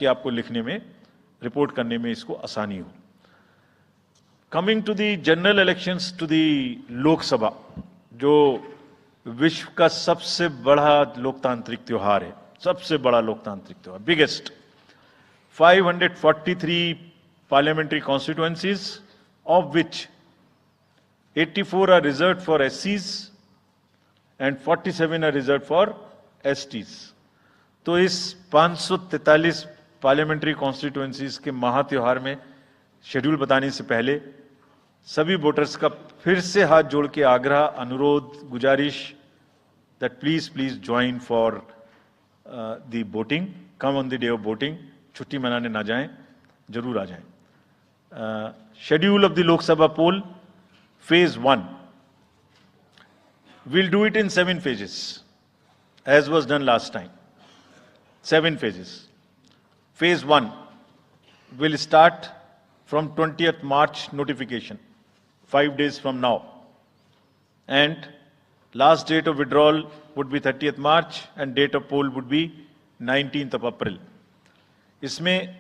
कि आपको लिखने में, रिपोर्ट करने में इसको आसानी हो। Coming to the general elections to the Lok Sabha, जो विश्व का सबसे बड़ा लोकतांत्रिक त्योहार है, सबसे बड़ा लोकतांत्रिक त्योहार, biggest, 543 parliamentary constituencies, of which 84 are reserved for SCs and 47 are reserved for STs. तो इस 543 पार्लियामेंट्री कॉन्स्टिट्यूएंसीज के महात्योहार में शेड्यूल बताने से पहले सभी वोटर्स का फिर से हाथ जोड़ के आग्रह, अनुरोध, गुजारिश that please join for the voting, come on the day of voting, छुट्टी मनाने ना जाएं, जरूर आ जाएं। Schedule of the Lok Sabha poll, phase 1. We'll do it in 7 phases, as was done last time. 7 phases. Phase 1 will start from 20th March notification, 5 days from now. And last date of withdrawal would be 30th March and date of poll would be 19th of April. इसमें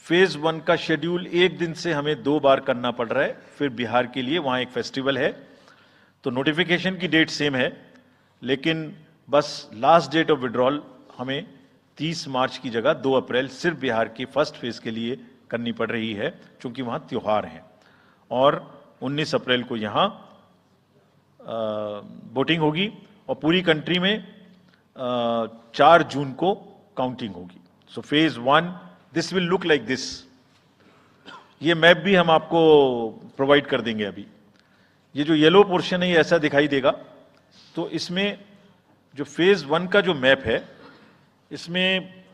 phase 1 का schedule एक दिन से हमें 2 बार करना पड़ रहा है, फिर बिहार के लिए वहां एक फेस्टिवल है, तो नोटिफिकेशन की डेट सेम है, लेकिन बस लास्ट डेट ऑफ विड्रॉल हमें 30 मार्च की जगह 2 अप्रैल सिर्फ बिहार की फर्स्ट फेज के लिए करनी पड़ रही है, क्योंकि वहां त्योहार है। और 19 अप्रैल को यहां वोटिंग होगी और पूरी कंट्री में 4 जून को काउंटिंग होगी। So phase 1 this will look like this. ये मैप भी हम आपको प्रोवाइड कर देंगे। अभी ये जो येलो पोर्शन है ये ऐसा दिखाई देगा। तो इसमें जो फेज 1 का जो मैप है, इसमें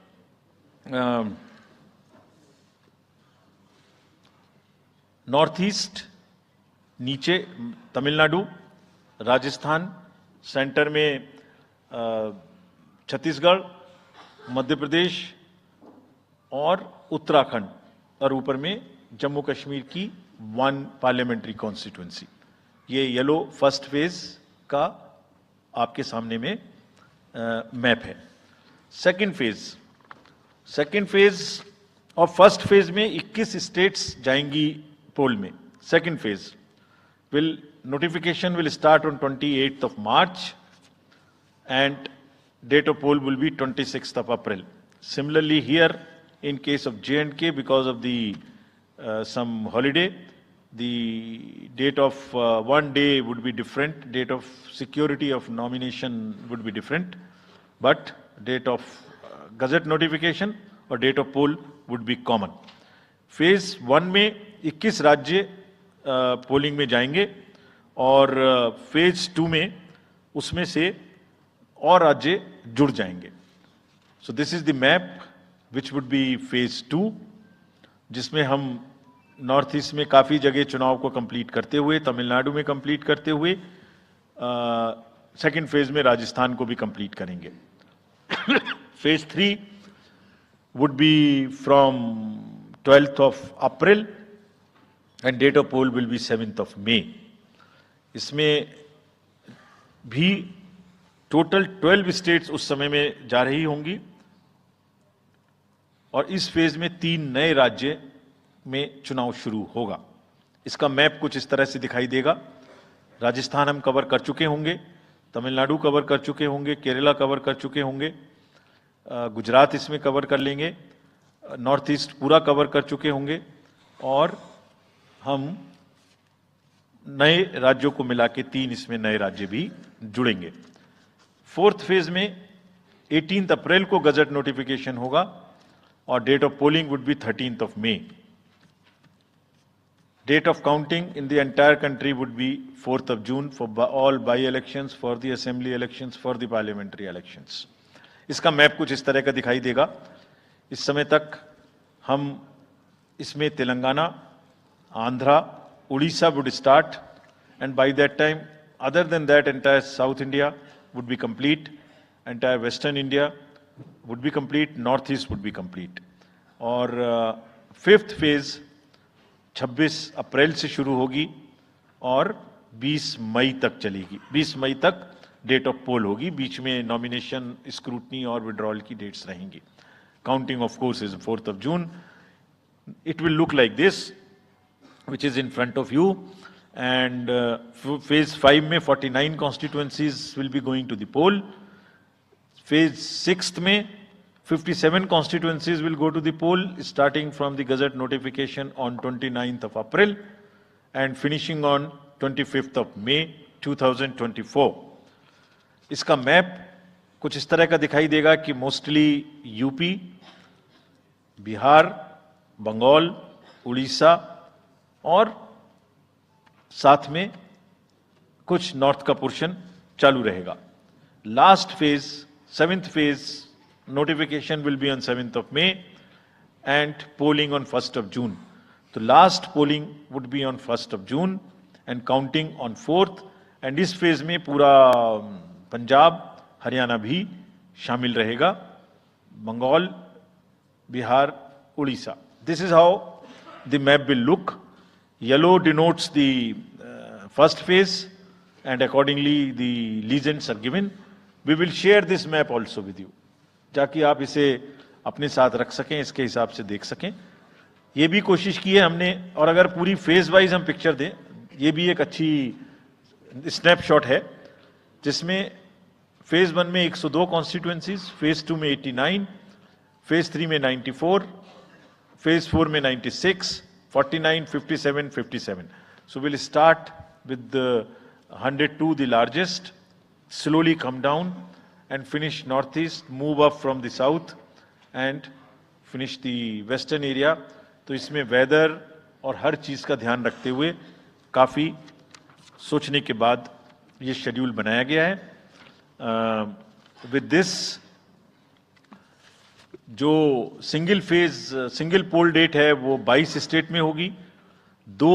नॉर्थ ईस्ट, नीचे तमिलनाडु, राजस्थान, सेंटर में छत्तीसगढ़, मध्य प्रदेश और उत्तराखंड, और ऊपर में जम्मू कश्मीर की 1 पार्लियामेंट्री कॉन्स्टिट्यूएंसी। ये येलो फर्स्ट फेज का आपके सामने में मैप है। सेकंड फेज और फर्स्ट फेज में 21 स्टेट्स जाएंगी पोल में। Second phase notification will start on 28th of March and date of poll will be 26th of April. Similarly here, in case of J&K, because of the some holiday, the date of 1 day would be different, date of security of nomination would be different, but date of gazette notification और date of poll would be common. Phase 1 में 21 राज्य polling में जाएंगे और phase 2 में उसमें से और राज्य जुड़ जाएंगे। So this is the map which would be phase 2, जिसमें हम नॉर्थ ईस्ट में काफी जगह चुनाव को कंप्लीट करते हुए, तमिलनाडु में कंप्लीट करते हुए, सेकंड फेज में राजस्थान को भी कंप्लीट करेंगे। Phase 3 would be from 12th of April and date of poll will be 7th of May. इसमें भी टोटल 12 स्टेट्स उस समय में जा रही होंगी और इस फेज में 3 नए राज्य में चुनाव शुरू होगा। इसका मैप कुछ इस तरह से दिखाई देगा। राजस्थान हम कवर कर चुके होंगे, तमिलनाडु कवर कर चुके होंगे, केरला कवर कर चुके होंगे, गुजरात इसमें कवर कर लेंगे, नॉर्थ ईस्ट पूरा कवर कर चुके होंगे और हम नए राज्यों को मिला के 3 इसमें नए राज्य भी जुड़ेंगे। फोर्थ फेज में 18 अप्रैल को गजट नोटिफिकेशन होगा और date of polling would be 13th of May. Date of counting in the entire country would be 4th of June for all by-elections, for the assembly elections, for the parliamentary elections. इसका map कुछ इस तरह का दिखाई देगा। इस समय तक हम इसमें Telangana, Andhra, Orissa would start, and by that time, other than that, entire South India would be complete, entire Western India would be complete, North East would be complete. और फिफ्थ फेज 26 अप्रैल से शुरू होगी और 20 मई तक चलेगी। 20 मई तक डेट ऑफ पोल होगी, बीच में नॉमिनेशन, स्क्रूटनी और विड्रॉल की डेट्स रहेंगी। Counting, of course, is 4th of June. It will look like this, which is in front of you. And phase 5 में 49 constituencies will be going to the poll. Phase 6th में 57 constituencies will go to the poll, starting from the Gazette notification on 29th of April and finishing on 25th of May 2024. इसका map कुछ इस तरह का दिखाई देगा कि mostly UP, Bihar, Bengal, Orissa और साथ में कुछ नॉर्थ का पोर्शन चालू रहेगा. Last phase, 7th phase, notification will be on 7th of May and polling on 1st of June. तो last polling would be on 1st of June and counting on 4th. and इस phase में पूरा पंजाब, हरियाणा भी शामिल रहेगा, Bengal, Bihar, Orissa. This is how the map will look. Yellow denotes the first phase and accordingly the legends are given. We will share this map also with you, ताकि आप इसे अपने साथ रख सकें, इसके हिसाब से देख सकें. ये भी कोशिश की है हमने, और अगर पूरी फेज वाइज हम पिक्चर दें, ये भी एक अच्छी स्नैपशॉट है, जिसमें फेज 1 में 102 कॉन्स्टिट्यूएंसीज, फेज 2 में 89, फेज 3 में 94, फेज 4 में 96, 49, 57, 57. So we'll start with the 102, the largest, slowly come down and finish northeast, move up from the south and finish the western area. तो इसमें वेदर और हर चीज का ध्यान रखते हुए काफी सोचने के बाद ये शेड्यूल बनाया गया है. विद दिस जो सिंगल पोल डेट है वो 22 स्टेट में होगी. 2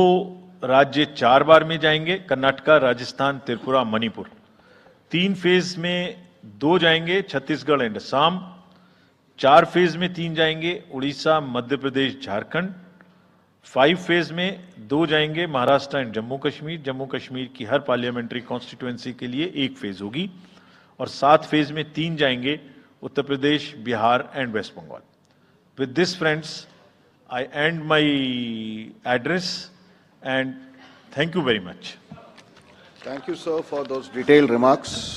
राज्य 4 बार में जाएंगे, कर्नाटका, राजस्थान, त्रिपुरा, मणिपुर. 3 फेज में 2 जाएंगे, छत्तीसगढ़ एंड असम. 4 फेज में 3 जाएंगे, उड़ीसा, मध्य प्रदेश, झारखंड. 5 फेज में 2 जाएंगे, महाराष्ट्र एंड जम्मू कश्मीर. जम्मू कश्मीर की हर पार्लियामेंट्री कॉन्स्टिट्यूएंसी के लिए 1 फेज होगी. और 7 फेज में 3 जाएंगे, Uttar Pradesh, Bihar and west Bengal. With this friends, I and my address and thank you very much. Thank you, sir, for those detailed remarks.